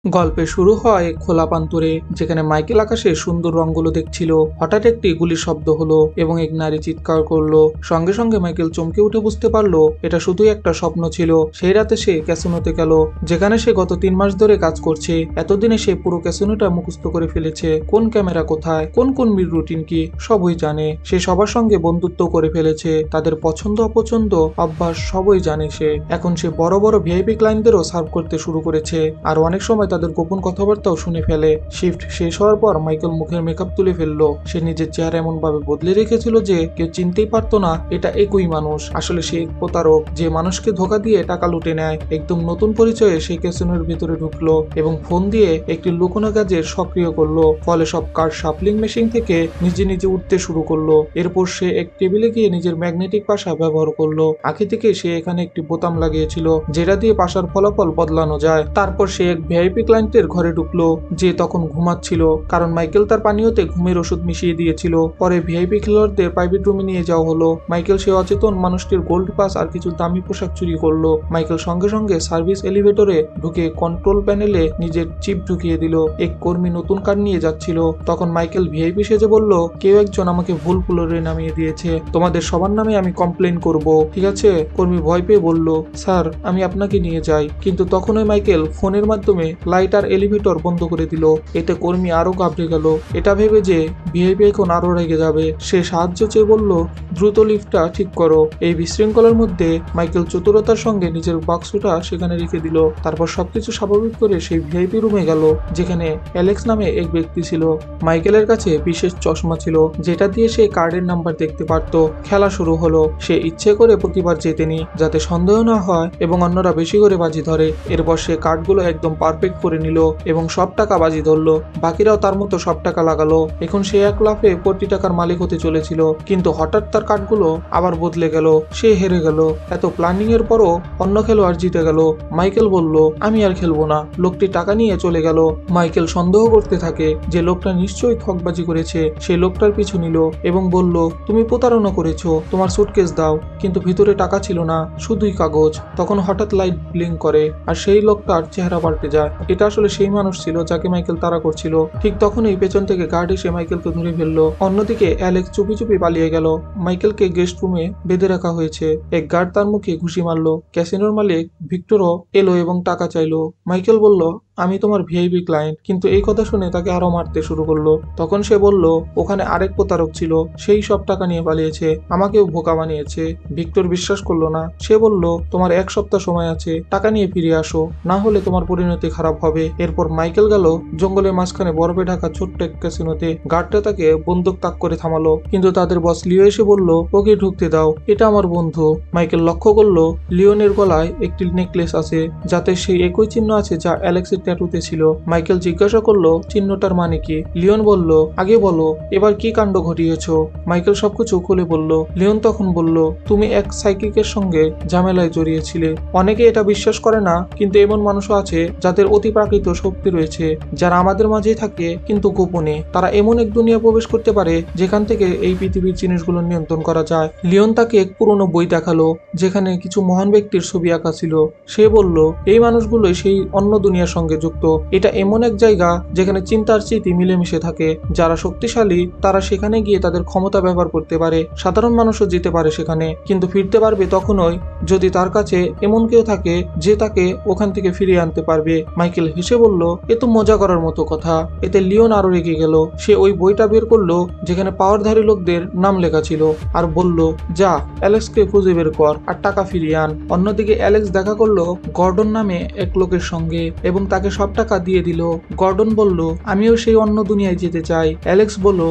গল্পে শুরু হয় খোলা প্রান্তরে, যেখানে মাইকেল আকাশে সুন্দর রঙগুলো দেখছিল। হঠাৎ একটি গুলির শব্দ হলো এবং এক নারী চিৎকার করলো। সঙ্গে সঙ্গে মাইকেল চমকে উঠে বুঝতে পারলো এটা শুধুই একটা স্বপ্ন ছিল। সেই রাতে সে ক্যাসিনোতে গেল, যেখানে সে গত 3 মাস ধরে কাজ করছে। এতদিনে সে পুরো ক্যাসিনোটা মুখস্থ করে ফেলেছে, কোন ক্যামেরা কোথায়, কোন কোন রুটিন কি, সবই জানে। সে সবার সঙ্গে বন্ধুত্ব করে ফেলেছে, তাদের পছন্দ অপছন্দ অভ্যাস সবই জানে সে। এখন সে বড় বড় ভিআইপি ক্লায়েন্টদেরও সার্ভ করতে শুরু করেছে, আর অনেক সময় তাদের গোপন কথাবার্তাও শুনে ফেলে। শিফট শেষ হওয়ার পর মাইকেল মুখের মেকআপ তুলে ফেললো। সে নিজের চেহারা এমন ভাবে বদলে রেখেছিল যে কেউ চিনতেই পারতো না এটা একই মানুষ। আসলে সে এক প্রতারক, যে মানুষকে ধোকা দিয়ে টাকা লুটে নেয়। একদম নতুন পরিচয়ে সে ক্যাসিনোর ভিতরে ঢুকলো এবং ফোন দিয়ে একটি লুকোনো গ্যাজেট সক্রিয় করলো। ফলে সব কার্ড শাফলিং মেশিন থেকে নিজে নিজে উঠতে শুরু করলো। এরপর সে এক টেবিলে গিয়ে নিজের ম্যাগনেটিক পাশা ব্যবহার করলো। আগে থেকে সে এখানে একটি বোতাম লাগিয়েছিল, যেটা দিয়ে পাশার ফলাফল বদলানো যায়। তারপর সে এক ভিআইপি ক্লায়েন্টের ঘরে ঢুকলো, যে তখন ঘুমাচ্ছিল, কারণ মাইকেল তার পানীয়তে ঘুমের ওষুধ মিশিয়ে দিয়েছিল। পরে ভিআইপি খেলোয়াড়দের প্রাইভেট রুমে নিয়ে যাওয়া হলো। মাইকেল সে অচেতন মানুষটির গোল্ড পাস আর কিছু দামি পোশাক চুরি করলো। মাইকেল সঙ্গে সঙ্গে সার্ভিস এলিভেটরে ঢুকে কন্ট্রোল প্যানেলে নিজের চিপ ঢুকিয়ে দিল। এক কর্মী নতুন কার্ড নিয়ে যাচ্ছিল, তখন মাইকেল ভিআইপি সেজে বলল, কেউ একজন আমাকে ভুল ফ্লোরে নামিয়ে দিয়েছে, তোমাদের সবার নামে আমি কমপ্লেন করব, ঠিক আছে? কর্মী ভয় পেয়ে বলল, স্যার আমি আপনাকে নিয়ে যাই। কিন্তু তখনই মাইকেল ফোনের মাধ্যমে লাইট আর এলিভেটর বন্ধ করে দিল। এতে কর্মী আরো ঘাবড়ে গেল, এটা ভেবে যে ভিআইপি এখন আরো রেগে যাবে। সে সাহায্য চেয়ে বলল, দ্রুত লিফটটা ঠিক করো। এই বিশৃঙ্খলার মধ্যে মাইকেল চতুরতার সঙ্গে নিজের বাক্সটা সেখানে রেখে দিল। তারপর সবকিছু স্বাভাবিক করে সেই ভিআইপি রুমে গেল, যেখানে অ্যালেক্স নামে এক ব্যক্তি ছিল। মাইকেলের কাছে বিশেষ চশমা ছিল, যেটা দিয়ে সে কার্ডের নাম্বার দেখতে পারত। খেলা শুরু হলো। সে ইচ্ছে করে প্রতিবার জেতেনি, যাতে সন্দেহ না হয় এবং অন্যরা বেশি করে বাজি ধরে। এরপর সে কার্ডগুলো একদম পারফেক্ট করে নিল এবং সব টাকা বাজি ধরলো। বাকিরাও তার মতো সব টাকা লাগালো। এখন সে এক লাফে কোটি টাকার মালিক হতে চলেছিল, কিন্তু হঠাৎ তার কার্ডগুলো আবার বদলে গেল। সে হেরে গেল। এত প্ল্যানিং এর পরও অন্য খেলোয়াড় জিতে গেল। মাইকেল বলল, আমি আর খেলবো না। লোকটি টাকা নিয়ে চলে গেল। মাইকেল সন্দেহ করতে থাকে যে লোকটা নিশ্চয়ই ঠকবাজি করেছে। সেই লোকটার পিছু নিল এবং বলল, তুমি প্রতারণা করেছো, তোমার সুটকেস দাও। কিন্তু ভিতরে টাকা ছিল না, শুধুই কাগজ। তখন হঠাৎ লাইট ব্লিঙ্ক করে আর সেই লোকটার চেহারা পাল্টে যায়। এটা আসলে সেই মানুষ ছিল যাকে মাইকেল তাড়া করছিল। ঠিক তখনই পেছন থেকে গার্ড এসে মাইকেলকে ধরে ফেললো। অন্যদিকে অ্যালেক্স চুপি চুপি পালিয়ে গেল। মাইকেলকে গেস্ট রুমে বেঁধে রাখা হয়েছে। এক গার্ড তার মুখে ঘুষি মারলো। ক্যাসিনোর মালিক ভিক্টরও এলো এবং টাকা চাইলো। মাইকেল বলল, আমি তোমার ভিআইপি ক্লায়েন্ট। কিন্তু এই কথা শুনে তাকে আরো মারতে শুরু করলো। তখন সে বলল, ওখানে আরেক প্রতারক ছিল, সেই সব টাকা নিয়ে পালিয়েছে, আমাকেও বোকা বানিয়েছে। ভিক্টর বিশ্বাস করলো না। সে বলল, তোমার 1 সপ্তাহ সময় আছে, টাকা নিয়ে ফিরে আসো, না হলে তোমার পরিণতি খারাপ হবে। এরপর মাইকেল গেল জঙ্গলের মাঝখানে বরফে ঢাকা ছোট্ট এক ক্যাসিনোতে। গার্ডটা তাকে বন্দুক তাক করে থামালো, কিন্তু তাদের বস লিও এসে বলল, ওকে ঢুকতে দাও, এটা আমার বন্ধু। মাইকেল লক্ষ্য করলো লিওনের গলায় একটি নেকলেস আছে, যাতে সেই একই চিহ্ন আছে যা অ্যালেক্সের ট্যাটুতে ছিল। মাইকেল জিজ্ঞাসা করলো, চিহ্নটার মানে কি? লিওন বলল, আগে বলো এবার কি কাণ্ড ঘটিয়েছ। মাইকেল সবকিছু খুলে বলল। লিওন তখন বলল, তুমি এক সাইকিকের সঙ্গে ঝামেলায় জড়িয়েছিলে। অনেকে এটা বিশ্বাস করে না, কিন্তু এমন মানুষও আছে যাদের অতিপ্রাকৃত শক্তি রয়েছে, যারা আমাদের মাঝেই থাকে কিন্তু গোপনে। তারা এমন এক দুনিয়া প্রবেশ করতে পারে যেখান থেকে এই পৃথিবীর জিনিসগুলো নিয়ন্ত্রণ করা যায়। লিওন তাকে এক পুরনো বই দেখালো, যেখানে কিছু মহান ব্যক্তির ছবি আঁকা ছিল। সে বলল, এই মানুষগুলো সেই অন্য দুনিয়ার সঙ্গে যুক্ত। এটা এমন এক জায়গা যেখানে চিন্তার স্মৃতি মিলেমিশে থাকে। যারা শক্তিশালী তারা সেখানে গিয়ে তাদের ক্ষমতা ব্যবহার করতে পারে। সাধারণ মানুষও যেতে পারে সেখানে, কিন্তু ফিরতে পারবে তখনই যদি তার কাছে এমন কেউ থাকে যে তাকে ওখান থেকে ফিরিয়ে আনতে পারবে। মাইকেল হেসে বলল, এ তো মজা করার মতো কথা। এতে লিওন আরো রেগে গেল। সে ওই বইটা বের করলো, যেখানে পাওয়ারধারী লোকদের নাম লেখা ছিল, আর বলল, যা অ্যালেক্সকে খুঁজে বের কর আর টাকা ফিরিয়ে আন। অন্যদিকে অ্যালেক্স দেখা করলো গর্ডন নামে এক লোকের সঙ্গে এবং তাকে সব টাকা দিয়ে দিল। গর্ডন বলল, আমিও সেই অন্য দুনিয়ায় যেতে চাই। অ্যালেক্স বলল,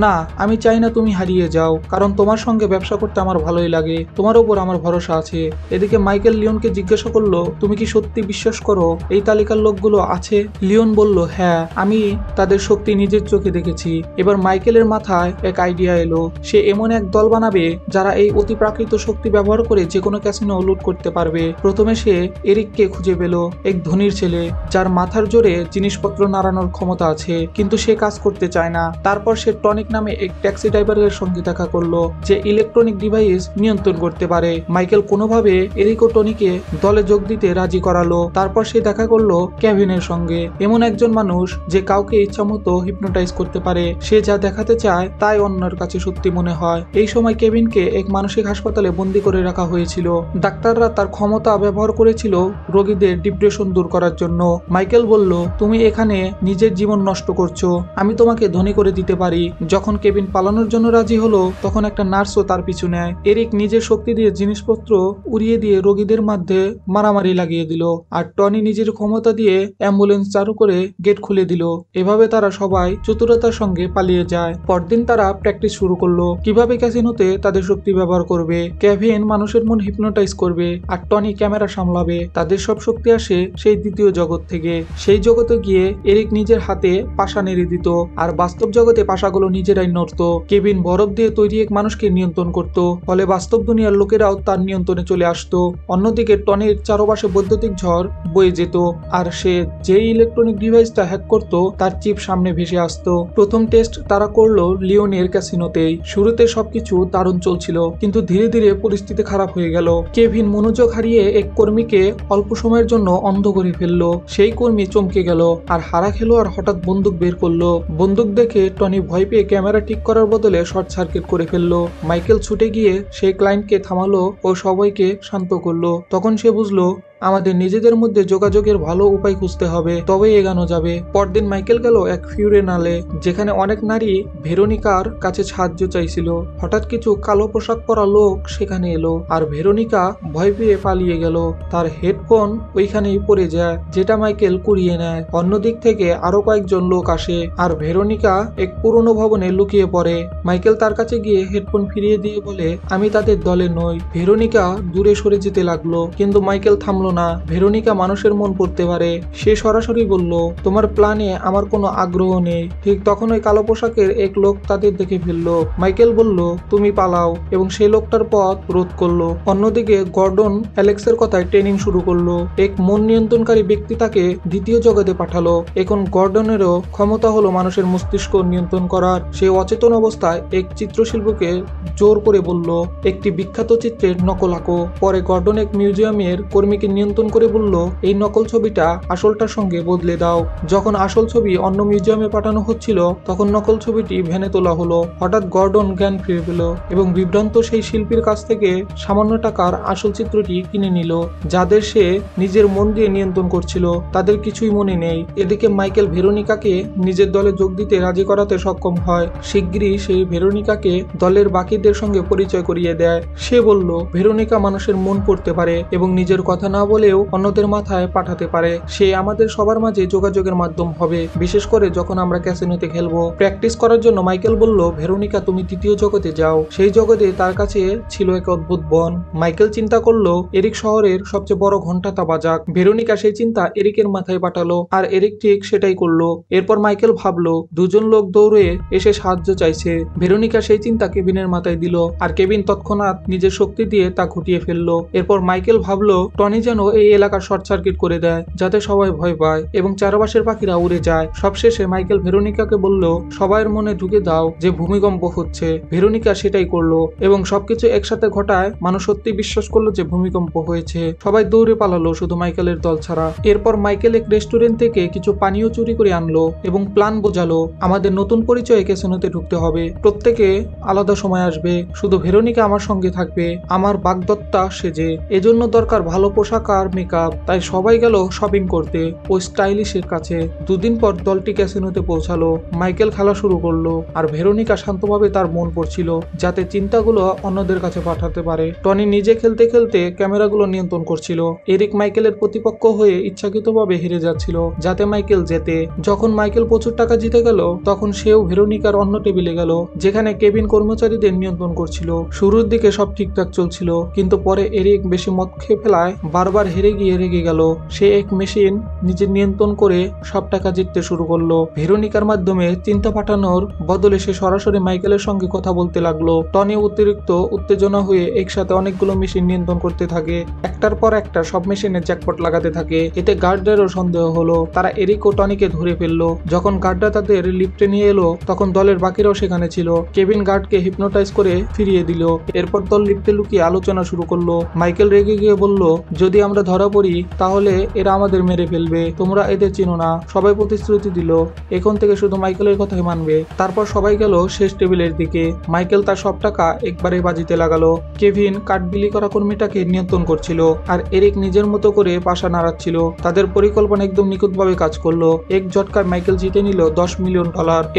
না, আমি চাই না তুমি হারিয়ে যাও, কারণ তোমার সঙ্গে ব্যবসা করতে আমার ভালোই লাগে, তোমার উপর আমার ভরসা আছে। এদিকে মাইকেল লিওনকে জিজ্ঞাসা করলো, তুমি কি সত্যি বিশ্বাস করো এই তালিকার লোকগুলো আছে? লিওন বলল, হ্যাঁ, আমি তাদের শক্তি নিজের চোখে দেখেছি। এবার মাইকেলের মাথায় এক আইডিয়া এলো। সে এমন এক দল বানাবে যারা এই অতিপ্রাকৃত শক্তি ব্যবহার করে যে কোনো ক্যাসিনো লুট করতে পারবে। প্রথমে সে এরিককে খুঁজে পেল, এক ধনীর ছেলে যার তার মাথার জোরে জিনিসপত্র নাড়ানোর ক্ষমতা আছে, কিন্তু সে কাজ করতে চায় না। তারপর সে টনিক নামে এক ট্যাক্সি ড্রাইভারের সঙ্গে দেখা করলো, যে ইলেকট্রনিক ডিভাইস নিয়ন্ত্রণ করতে পারে। মাইকেল কোনোভাবে এরিক ও টনিকে দলে যোগ দিতে রাজি করালো। তারপর সে দেখা করলো কেভিনের সঙ্গে, এমন একজন মানুষ যে কাউকে ইচ্ছামতো হিপনোটাইজ করতে পারে। সে যা দেখাতে চায় তাই অন্যের কাছে সত্যি মনে হয়। এই সময় কেভিনকে এক মানসিক হাসপাতালে বন্দী করে রাখা হয়েছিল। ডাক্তাররা তার ক্ষমতা ব্যবহার করেছিল রোগীদের ডিপ্রেশন দূর করার জন্য। মাইকেল বলল, তুমি এখানে নিজের জীবন নষ্ট করছো, আমি তোমাকে ধনী করে দিতে পারি। যখন কেভিন পালানোর জন্য রাজি হলো, তখন একটা নার্সও তার পিছু নেয়। এরিক নিজের শক্তি দিয়ে জিনিসপত্র উড়িয়ে দিয়ে রোগীদের মধ্যে মারামারি লাগিয়ে দিল, আর টনি নিজের ক্ষমতা দিয়ে অ্যাম্বুলেন্স চালু করে গেট খুলে দিল। এভাবে তারা সবাই চতুরতার সঙ্গে পালিয়ে যায়। পরদিন তারা প্র্যাকটিস শুরু করলো, কিভাবে ক্যাসিনোতে তাদের শক্তি ব্যবহার করবে। কেভিন মানুষের মন হিপনোটাইজ করবে, আর টনি ক্যামেরা সামলাবে। তাদের সব শক্তি আসে সেই দ্বিতীয় জগৎ থেকে। সেই জগতে গিয়ে এরিক নিজের হাতে পাশা নেড়ে দিত, আর বাস্তব জগতে পাশাগুলো নিজেরাই নড়ত। কেভিন বরফ দিয়ে তৈরি এক মানুষকে নিয়ন্ত্রণ করত, ফলে বাস্তব দুনিয়ার লোকেরাও তার নিয়ন্ত্রণে চলে আসতো। অন্যদিকে টনির চারপাশে বৈদ্যুতিক ঝড় বয়ে যেত, আর সে যেই ইলেকট্রনিক ডিভাইসটা হ্যাক করত তার চিপ সামনে ভেসে আসতো। প্রথম টেস্ট তারা করলো লিওনের ক্যাসিনোতেই। শুরুতে সবকিছু দারুণ চলছিল, কিন্তু ধীরে ধীরে পরিস্থিতি খারাপ হয়ে গেল। কেভিন মনোযোগ হারিয়ে এক কর্মীকে অল্প সময়ের জন্য অন্ধ করে ফেললো। সেই কর্মী চমকে গেল, আর হারা খেলোয়াড় হঠাৎ বন্দুক বের করলো। বন্দুক দেখে টনি ভয় পেয়ে ক্যামেরা ঠিক করার বদলে শর্ট সার্কিট করে ফেললো। মাইকেল ছুটে গিয়ে সেই ক্লায়েন্টকে থামালো ও সবাইকে শান্ত করলো। তখন সে বুঝলো আমাদের নিজেদের মধ্যে যোগাযোগের ভালো উপায় খুঁজতে হবে, তবেই এগানো যাবে। পরদিন মাইকেল গেল এক ফিউরেনালে, যেখানে অনেক নারী ভেরোনিকার কাছে সাহায্য চাইছিল। হঠাৎ কিছু কালো পোশাক পরা লোক সেখানে এলো, আর ভেরোনিকা ভয় পেয়ে পালিয়ে গেল। তার হেডফোন ওইখানেই পড়ে যায়, যেটা মাইকেল কুড়িয়ে নেয়। অন্যদিক থেকে আরো কয়েকজন লোক আসে, আর ভেরোনিকা এক পুরনো ভবনে লুকিয়ে পড়ে। মাইকেল তার কাছে গিয়ে হেডফোন ফিরিয়ে দিয়ে বলে, আমি তাদের দলে নই। ভেরোনিকা দূরে সরে যেতে লাগলো, কিন্তু মাইকেল থামলো না। ভেরোনিকা মানুষের মন পড়তে পারে। সে সরাসরি বলল, তোমার প্ল্যানে আমার কোনো আগ্রহ নেই। ঠিক তখন ওই কালো পোশাকের এক লোক তাদের দেখে ফেললো। মাইকেল বলল, তুমি পালাও, এবং সেই লোকটার পথ রোধ করলো। অন্যদিকে গর্ডন অ্যালেক্সের কথায় ট্রেনিং শুরু করলো। এক মন নিয়ন্ত্রণকারী ব্যক্তি তাকে দ্বিতীয় জগতে পাঠালো। এখন গর্ডনেরও ক্ষমতা হলো মানুষের মস্তিষ্ক নিয়ন্ত্রণ করার। সে অচেতন অবস্থায় এক চিত্রশিল্পীকে জোর করে বলল, একটি বিখ্যাত চিত্রের নকল আঁকো। পরে গর্ডন এক মিউজিয়ামের কর্মীকে নিয়ন্ত্রণ করে বলল, এই নকল ছবিটা আসলটার সঙ্গে বদলে দাও। যখন আসল ছবি অন্য মিউজিয়ামে পাঠানো হচ্ছিল, তখন নকল ছবিটি ভ্যানে তোলা হলো। হঠাৎ গর্ডন জ্ঞান ফিরে পেল, এবং বিভ্রান্ত সেই শিল্পীর কাছ থেকে সামান্য টাকার আসল চিত্রটি কিনে নিল। যাদের সে নিজের মন দিয়ে নিয়ন্ত্রণ করছিল তাদের কিছুই মনে নেই। এদিকে মাইকেল ভেরোনিকাকে নিজের দলে যোগ দিতে রাজি করাতে সক্ষম হয়। শিগগিরই সেই ভেরোনিকাকে দলের বাকিদের সঙ্গে পরিচয় করিয়ে দেয়। সে বলল, ভেরোনিকা মানুষের মন পড়তে পারে এবং নিজের কথা না বলেও অন্যদের মাথায় পাঠাতে পারে। সে আমাদের সবার মাঝে যোগাযোগের মাধ্যম হবে, বিশেষ করে যখন আমরা ক্যাসিনোতে খেলবো। প্র্যাকটিস করার জন্য মাইকেল বলল, ভেরোনিকা তুমি তৃতীয় জগতে যাও। সেই জগতে তার কাছে ছিল এক অদ্ভুত বন। মাইকেল চিন্তা করলো, এরিক শহরের সবচেয়ে বড় ঘন্টাটা বাজাক। ভেরোনিকা সেই চিন্তা এরিকের মাথায় পাঠালো, আর এরিক ঠিক সেটাই করলো। এরপর মাইকেল ভাবলো, দুজন লোক দৌড়ে এসে সাহায্য চাইছে। ভেরোনিকা সেই চিন্তা কেবিনের মাথায় দিল, আর কেবিন তৎক্ষণাৎ নিজের শক্তি দিয়ে তা ঘটিয়ে ফেললো। এরপর মাইকেল ভাবলো, টনি যেন এই এলাকার শর্ট সার্কিট করে দেয়, যাতে সবাই ভয় পায় এবং চারপাশের পাখিরা উড়ে যায়। সবশেষে মাইকেল ভেরোনিকাকে বলল, সবাইয়ের মনে ঢুকে দাও যে ভূমিকম্প হচ্ছে। ভেরোনিকা সেটাই করলো, এবং সবকিছু একসাথে ঘটায় মানুষ সত্যি বিশ্বাস করলো যে ভূমিকম্প হয়েছে। সবাই দৌড়ে পালালো, শুধু মাইকেলের দল ছাড়া। এরপর মাইকেল এক রেস্টুরেন্ট থেকে কিছু পানীয় চুরি করে আনলো এবং প্ল্যান বোঝালো, আমাদের নতুন পরিচয়ে ক্যাসিনোতে ঢুকতে হবে। প্রত্যেকে আলাদা সময় আসবে, শুধু ভেরোনিকা আমার সঙ্গে থাকবে, আমার বাগদত্তা সেজে। এজন্য দরকার ভালো পোশাক আর মেকআপ। তাই সবাই গেল শপিং করতে ও স্টাইলিশের কাছে। দুদিন পর দলটি ক্যাসিনোতে পৌঁছালো। মাইকেল খেলা শুরু করলো, আর ভেরোনিকা শান্তভাবে তার মন পড়ছিল, যাতে চিন্তাগুলো অন্যদের কাছে পাঠাতে পারে। টনি নিজে খেলতে খেলতে ক্যামেরাগুলো নিয়ন্ত্রণ করছিল। এরিক মাইকেলের প্রতিপক্ষ হয়ে ইচ্ছাকৃতভাবে হেরে যাচ্ছিল, যাতে মাইকেল জেতে। যখন মাইকেল প্রচুর টাকা জিতে গেল, তখন সেও ভেরোনিকার অন্য টেবিলে গেল, যেখানে কেবিন কর্মচারীদের নিয়ন্ত্রণ করছিল। শুরুর দিকে সব ঠিকঠাক চলছিল, কিন্তু পরে এরিক বেশি মদ খেয়ে ফেলায় বারবার বারবার হেরে গিয়ে রেগে গেল। সে এক মেশিন নিজের নিয়ন্ত্রণ করে সব টাকা জিততে শুরু করলো। ভেরোনিকার মাধ্যমে চিন্তা পাঠানোর বদলে সে সরাসরি মাইকেলের সঙ্গে কথা বলতে লাগলো। টনি অতিরিক্ত উত্তেজনা হয়ে একসাথে অনেকগুলো মেশিন নিয়ন্ত্রণ করতে থাকে। একটার পর একটা সব মেশিনে জ্যাকপট লাগাতে থাকে। এতে গার্ডদেরও সন্দেহ হলো। তারা এরিক ও টনিকে ধরে ফেললো। যখন গার্ডরা তাদের লিফটে নিয়ে এলো তখন দলের বাকিরাও সেখানে ছিল। কেভিন গার্ডকে হিপনোটাইজ করে ফিরিয়ে দিল। এরপর দল লিফটে লুকিয়ে আলোচনা শুরু করলো। মাইকেল রেগে গিয়ে বলল, যদি আমরা ধরা পড়ি তাহলে এরা আমাদের মেরে ফেলবে, তোমরা এদের চিনো না। সবাই প্রতিশ্রুতি দিল এখন থেকে শুধু মাইকেলের কথাই মানবে। তারপর সবাই গেল শেষ টেবিলের দিকে। মাইকেল তার সব টাকা একবারে বাজিতে লাগালো। কেভিন কাঠ বিলি করা কর্মীটাকে নিয়ন্ত্রণ করছিল আর এরিক নিজের মতো করে পাশা নাড়াচ্ছিল। তাদের পরিকল্পনা একদম নিখুঁতভাবে কাজ করলো। এক ঝটকায় মাইকেল জিতে নিল $10 মিলিয়ন।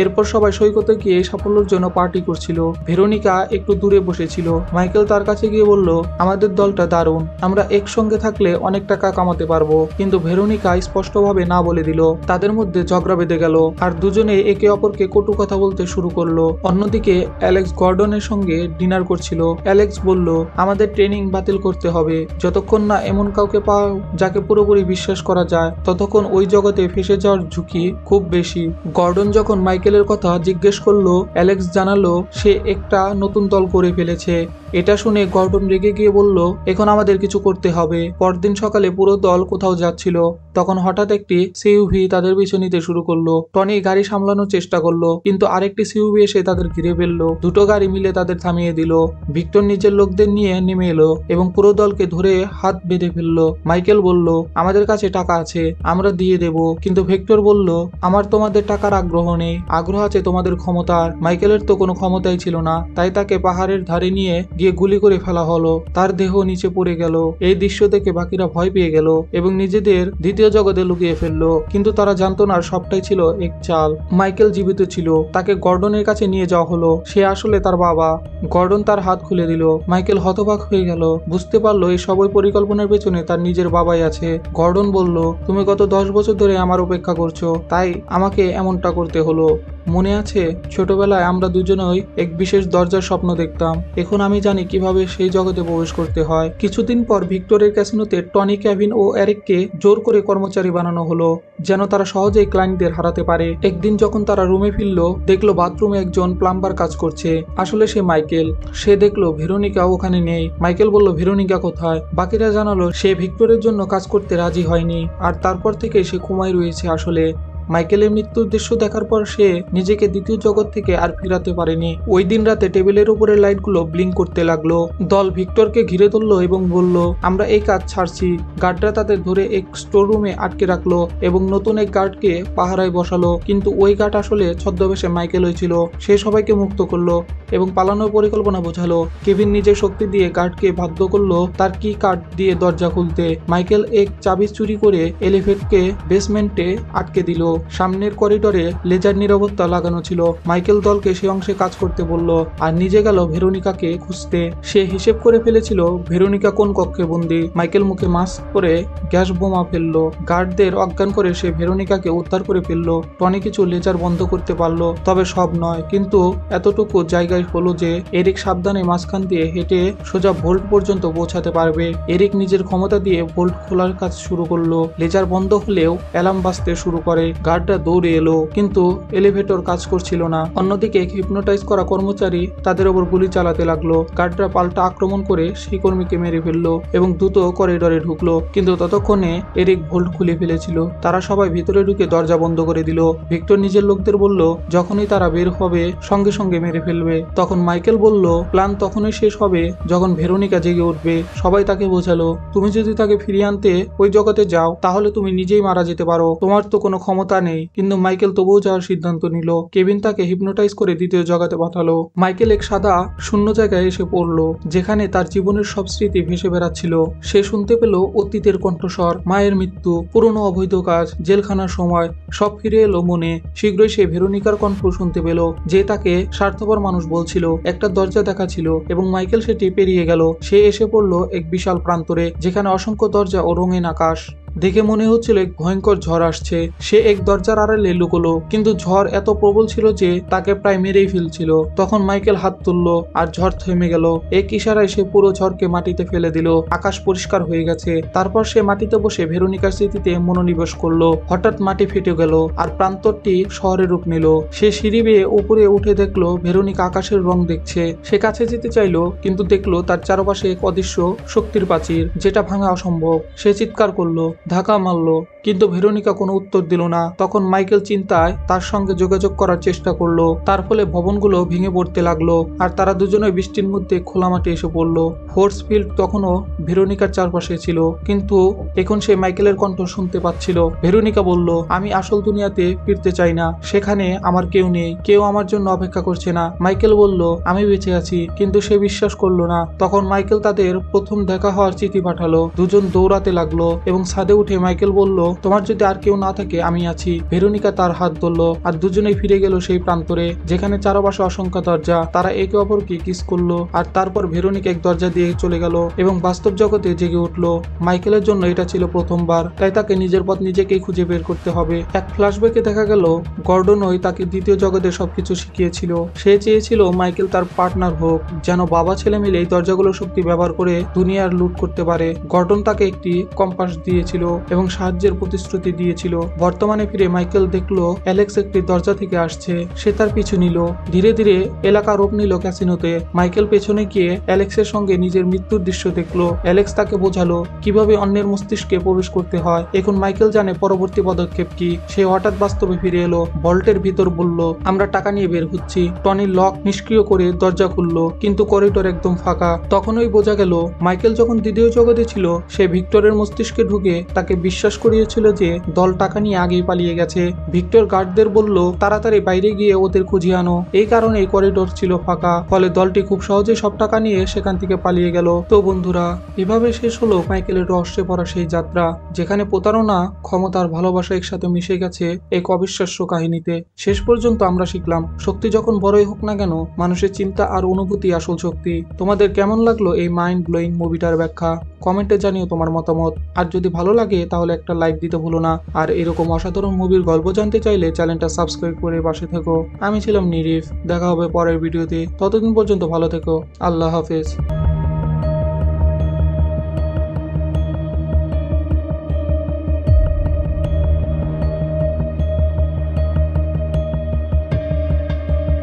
এরপর সবাই সৈকতে গিয়ে সাফল্যের জন্য পার্টি করছিল। ভেরোনিকা একটু দূরে বসেছিল। মাইকেল তার কাছে গিয়ে বলল, আমাদের দলটা দারুণ, আমরা একসঙ্গে থাকলে অনেক টাকা কামাতে পারবো। কিন্তু ভেরোনিকা স্পষ্টভাবে না বলে দিল। তাদের মধ্যে ঝগড়া বেঁধে গেল আর দুজনে একে অপরকে কটু কথা বলতে শুরু করলো। অন্যদিকে অ্যালেক্স গর্ডনের সঙ্গে ডিনার করছিল। অ্যালেক্স বলল, আমাদের ট্রেনিং বাতিল করতে হবে। যতক্ষণ না এমন কাউকে পাও যাকে পুরোপুরি বিশ্বাস করা যায় ততক্ষণ ওই জগতে ফেসে যাওয়ার ঝুঁকি খুব বেশি। গর্ডন যখন মাইকেলের কথা জিজ্ঞেস করলো, অ্যালেক্স জানালো সে একটা নতুন দল করে ফেলেছে। এটা শুনে গর্ডন রেগে গিয়ে বলল, এখন আমাদের কিছু করতে হবে। পরদিন সকালে পুরো দল কোথাও যাচ্ছিল। তখন হঠাৎ একটি সিইউভি তাদের পিছু নিতে শুরু করলো। টনি গাড়ি সামলানোর চেষ্টা করলো কিন্তু আরেকটি সিইউভি এসে তাদের ঘিরে ফেললো। দুটো গাড়ি মিলে তাদের থামিয়ে দিল। ভিক্টর নিজের লোকদের নিয়ে নেমে এলো এবং পুরো দলকে ধরে হাত বেঁধে ফেললো। মাইকেল বলল, আমাদের কাছে টাকা আছে, আমরা দিয়ে দেব। কিন্তু ভিক্টর বলল, আমার তোমাদের টাকার আগ্রহ নেই, আগ্রহ আছে তোমাদের ক্ষমতার। মাইকেলের তো কোনো ক্ষমতাই ছিল না, তাই তাকে পাহাড়ের ধারে নিয়ে গিয়ে গুলি করে ফেলা হলো। তার দেহ নিচে পড়ে গেল। এই দৃশ্য দেখে বাকিরা ভয় পেয়ে গেল এবং নিজেদের দ্বিতীয় জগতে লুকিয়ে ফেললো। কিন্তু তারা জানতো না সবটাই ছিল এক চাল। মাইকেল জীবিত ছিল, তাকে গর্ডনের কাছে নিয়ে যাওয়া হলো। সে আসলে তার বাবা। গর্ডন তার হাত খুলে দিল। মাইকেল হতবাক হয়ে গেল, বুঝতে পারলো এই সবই পরিকল্পনার পেছনে তার নিজের বাবাই আছে। গর্ডন বলল, তুমি গত 10 বছর ধরে আমার অপেক্ষা করছো, তাই আমাকে এমনটা করতে হলো। মনে আছে ছোটবেলায় আমরা দুজনেই এক বিশেষ দরজার স্বপ্ন দেখতাম। এখন আমি জানি কিভাবে সেই জগতে প্রবেশ করতে হয়। কিছুদিন পর ভিক্টরের ক্যাসিনোতে টনি, কেভিন ও এরিককে জোর করে কর্মচারী বানানো হলো যেন তারা সহজেই ক্লায়েন্টদের হারাতে পারে। একদিন যখন তারা রুমে ফিরল দেখলো বাথরুমে একজন প্লাম্বার কাজ করছে। আসলে সে মাইকেল। সে দেখলো ভেরোনিকা ওখানে নেই। মাইকেল বলল, ভেরোনিকা কোথায়? বাকিরা জানালো সে ভিক্টরের জন্য কাজ করতে রাজি হয়নি আর তারপর থেকে সে ঘুমায় রয়েছে। আসলে মাইকেলের মৃত্যুর দৃশ্য দেখার পর সে নিজেকে দ্বিতীয় জগৎ থেকে আর ফিরাতে পারেনি। ওই দিন রাতে টেবিলের উপরের লাইটগুলো ব্লিঙ্ক করতে লাগলো। দল ভিক্টরকে ঘিরে ধরলো এবং বলল, আমরা এই কাজ ছাড়ছি। গার্ডরা তাদের ধরে এক স্টোর রুমে আটকে রাখলো এবং নতুন এক গার্ডকে পাহারায় বসালো। কিন্তু ওই গার্ড আসলে ছদ্মবেশে মাইকেল হয়েছিল। সে সবাইকে মুক্ত করলো এবং পালানোর পরিকল্পনা বোঝালো। কেভিন নিজের শক্তি দিয়ে গার্ডকে বাধ্য করলো তার কি কার্ড দিয়ে দরজা খুলতে। মাইকেল এক চাবি চুরি করে এলিভেটরকে বেসমেন্টে আটকে দিল। সামনের করিডোরে লেজার নিরাপত্তা লাগানো ছিল। মাইকেল দলকে সে অংশে কাজ করতে বলল আর নিজে গেল ভেরোনিকাকে খুঁজতে। সে হিসেব করে ফেলেছিল ভেরোনিকা কোন কক্ষে বন্দী। মাইকেল মুখে মাস্ক পরে গ্যাস বোমা ফেললো। গার্ডদের অজ্ঞান করে সে ভেরোনিকাকে উদ্ধার করে ফেললো। টনি কিছু লেজার বন্ধ করতে পারলো, তবে সব নয়। কিন্তু এতটুকু জায়গায় হলো যে এরিক সাবধানে মাঝখান দিয়ে হেঁটে সোজা ভোল্ট পর্যন্ত পৌঁছাতে পারবে। এরিক নিজের ক্ষমতা দিয়ে ভোল্ট খোলার কাজ শুরু করলো। লেজার বন্ধ হলেও অ্যালার্ম বাজতে শুরু করে। গার্ডরা দৌড়ে এলো কিন্তু এলিভেটর কাজ করছিল না। অন্যদিকে হিপনোটাইজ করা কর্মচারী তাদের ওপর গুলি চালাতে লাগলো। গার্ডরা পাল্টা আক্রমণ করে সেই কর্মীকে মেরে ফেললো এবং দ্রুত করিডোরে ঢুকলো। কিন্তু ততক্ষণে এরিক ভোল্ট খুলে ফেলেছিল। তারা সবাই ভিতরে ঢুকে দরজা বন্ধ করে দিল। ভিক্টর নিজের লোকদের বলল, যখনই তারা বের হবে সঙ্গে সঙ্গে মেরে ফেলবে। তখন মাইকেল বলল, প্ল্যান তখনই শেষ হবে যখন ভেরোনিকা জেগে উঠবে। সবাই তাকে বোঝালো, তুমি যদি তাকে ফিরিয়ে আনতে ওই জগতে যাও তাহলে তুমি নিজেই মারা যেতে পারো, তোমার তো কোনো ক্ষমতা নেই। কিন্তু মাইকেল তবুও যাওয়ার সিদ্ধান্ত নিল। কেভিন তাকে হিপনোটাইজ করে দ্বিতীয় জগতে পাঠালো। মাইকেল এক সাদা শূন্য জায়গায় এসে পড়লো যেখানে তার জীবনের সব স্মৃতি ভেসে বেড়াচ্ছিল। সে শুনতে পেল অতীতের কণ্ঠস্বর, মায়ের মৃত্যু, পুরনো অবৈধ কাজ, জেলখানার সময়, সব ফিরে এলো মনে। শীঘ্রই সে ভেরোনিকার কণ্ঠ শুনতে পেল যে তাকে স্বার্থপর মানুষ বলছিল। একটা দরজা দেখা ছিল এবং মাইকেল সেটি পেরিয়ে গেল। সে এসে পড়লো এক বিশাল প্রান্তরে যেখানে অসংখ্য দরজা ও রঙিন আকাশ। দেখে মনে হচ্ছিল এক ভয়ঙ্কর ঝড় আসছে। সে এক দরজার আড়ালে লুকোলো, কিন্তু ঝড় এত প্রবল ছিল যে তাকে প্রায় মেরেই ফেলছিল। তখন মাইকেল হাত তুললো আর ঝড় থেমে গেল। এক ইশারায় সে পুরো ঝড়কে মাটিতে ফেলে দিল। আকাশ পরিষ্কার হয়ে গেছে। তারপর সে মাটিতে বসে ভেরোনিকার স্মৃতিতে মনোনিবেশ করলো। হঠাৎ মাটি ফেটে গেল আর প্রান্তরটি শহরে রূপ নিল। সে সিঁড়ি বেয়ে উপরে উঠে দেখলো ভেরোনিকা আকাশের রং দেখছে। সে কাছে যেতে চাইলো, কিন্তু দেখলো তার চারপাশে এক অদৃশ্য শক্তির প্রাচীর, যেটা ভাঙা অসম্ভব। সে চিৎকার করলো, ধাক্কা মারলো, কিন্তু ভেরোনিকা কোনো উত্তর দিল না। তখন মাইকেল চিন্তায় তার সঙ্গে যোগাযোগ করার চেষ্টা করলো। তার ফলে ভবনগুলো ভেঙে পড়তে লাগলো আর তারা দুজনে বৃষ্টির মধ্যে খোলা মাঠে এসে পড়লো। ফোর্স ফিল্ড তখনও ভেরোনিকার চারপাশে ছিল, কিন্তু এখন সে মাইকেলের কণ্ঠ শুনতে পাচ্ছিল। ভেরোনিকা বলল, আমি আসল দুনিয়াতে ফিরতে চাই না। সেখানে আমার কেউ নেই, কেউ আমার জন্য অপেক্ষা করছে না। মাইকেল বলল, আমি বেঁচে আছি, কিন্তু সে বিশ্বাস করলো না। তখন মাইকেল তাদের প্রথম দেখা হওয়ার চিঠি পাঠালো। দুজন দৌড়াতে লাগলো এবং ছাদে উঠে মাইকেল বলল, তোমার যদি আর কেউ না থাকে আমি আছি। ভেরোনিকা তার হাত ধরলো আর দুজনেই ফিরে গেল সেই প্রান্তরে, যেখানে চারপাশে অসংখ্য দরজা। তারা একে অপরকে কিস করলো আর তারপর ভেরোনিকা এক দরজা দিয়ে চলে গেল এবং বাস্তব জগতে জেগে উঠলো। মাইকেলের জন্য এটা ছিল প্রথমবার, তাই তাকে নিজের পথ নিজেকেই খুঁজে বের করতে হবে। এক ফ্ল্যাশব্যাকে দেখা গেল গর্ডনই তাকে দ্বিতীয় জগতে সবকিছু শিখিয়েছিল। সে চেয়েছিল মাইকেল তার পার্টনার হোক, যেন বাবা ছেলে মিলে এই দরজাগুলোর শক্তি ব্যবহার করে দুনিয়ার লুট করতে পারে। গর্ডন তাকে একটি কম্পাস দিয়েছিল এবং সাহায্যের প্রতিশ্রুতি দিয়েছিল। বর্তমানে ফিরে মাইকেল দেখলো অ্যালেক্স একটি দরজা থেকে আসছে। সে তার পিছু নিল। ধীরে ধীরে এলাকা রূপ নিল ক্যাসিনোতে। মাইকেল পেছনে গিয়ে অ্যালেক্সের সঙ্গে নিজের মৃত্যুর দৃশ্য দেখলো। অ্যালেক্স তাকে বোঝালো কিভাবে অন্যের মস্তিষ্কে প্রবেশ করতে হয়। এখন মাইকেল জানে পরবর্তী পদক্ষেপ কি। সে হঠাৎ বাস্তবে ফিরে এলো। ভল্টের ভিতর বলল, আমরা টাকা নিয়ে বের হচ্ছি। টনি লক নিষ্ক্রিয় করে দরজা খুললো, কিন্তু করিডোর একদম ফাঁকা। তখনই বোঝা গেল মাইকেল যখন দ্বিতীয় জগতে ছিল, সে ভিক্টরের মস্তিষ্কে ঢুকে তাকে বিশ্বাস করিয়েছিল যে দল টাকা নিয়ে আগেই পালিয়ে গেছে। ভিক্টর গার্ডদের বলল, তাড়াতাড়ি বাইরে গিয়ে ওদের খুঁজিয়ে আনো। এই কারণে এই করিডোর ছিল ফাঁকা, ফলে দলটি খুব সহজে সব টাকা নিয়ে সেখান থেকে পালিয়ে গেল। তো বন্ধুরা, এভাবে শেষ হলো মাইকেলের রহস্যে পড়া সেই যাত্রা, যেখানে প্রতারণা, ক্ষমতা আর ভালোবাসা একসাথে মিশে গেছে এক অবিশ্বাস্য কাহিনীতে। শেষ পর্যন্ত আমরা শিখলাম, শক্তি যখন বড়ই হোক না কেন, মানুষের চিন্তা আর অনুভূতি আসল শক্তি। তোমাদের কেমন লাগলো এই মাইন্ড ব্লোয়িং মুভিটার ব্যাখ্যা? কমেন্টে জানিও তোমার মতামত। আর যদি ভালো লাগে তাহলে একটা লাইক দিতে ভুলো না। আর এরকম অসাধারণ মুভির গল্প জানতে চাইলে চ্যানেলটা সাবস্ক্রাইব করে পাশে থেকো। আমি ছিলাম নিরিফ, দেখা হবে পরের ভিডিওতে। ততদিন পর্যন্ত ভালো থেকো। আল্লাহ হাফেজ।